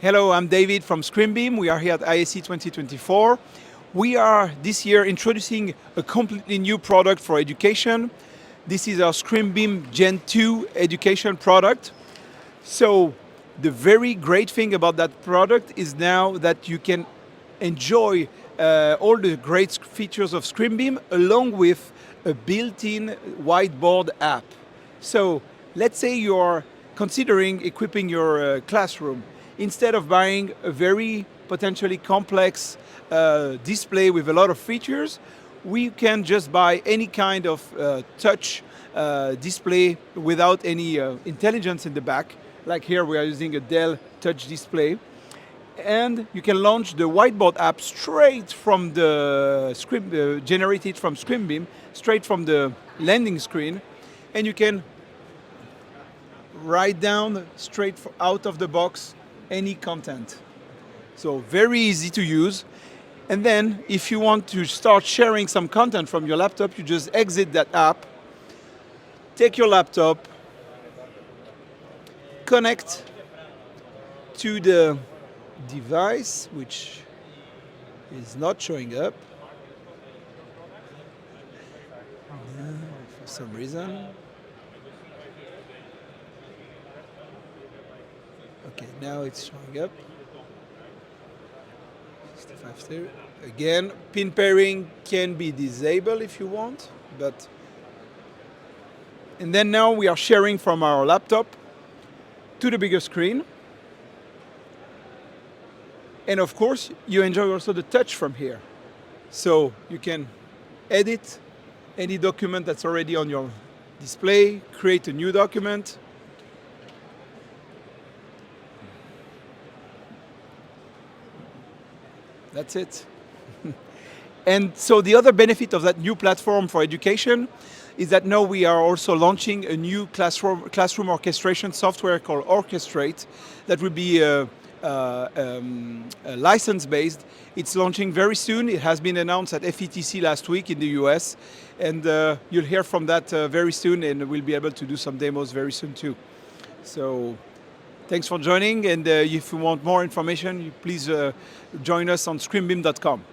Hello, I'm David from ScreenBeam. We are here at ISE 2024. We are this year introducing a completely new product for education. This is our ScreenBeam Gen 2 education product. So the very great thing about that product is now that you can enjoy all the great features of ScreenBeam along with a built-in whiteboard app. So let's say you're considering equipping your classroom. Instead of buying a very potentially complex display with a lot of features, we can just buy any kind of touch display without any intelligence in the back. Like here we are using a Dell touch display. And you can launch the whiteboard app straight from the generated from ScreenBeam, straight from the landing screen. And you can write down straight out of the box any content. So very easy to use. And then if you want to start sharing some content from your laptop, you just exit that app, take your laptop, connect to the device, which is not showing up for some reason. Okay, now it's showing up. 65. Again, pin pairing can be disabled if you want, but and then now we are sharing from our laptop to the bigger screen. And of course, you enjoy also the touch from here. So you can edit any document that's already on your display, create a new document. That's it. And so the other benefit of that new platform for education is that now we are also launching a new classroom orchestration software called Orchestrate that will be license-based. It's launching very soon. It has been announced at FETC last week in the US. And you'll hear from that very soon, and we'll be able to do some demos very soon too. So thanks for joining, and if you want more information, please join us on ScreenBeam.com.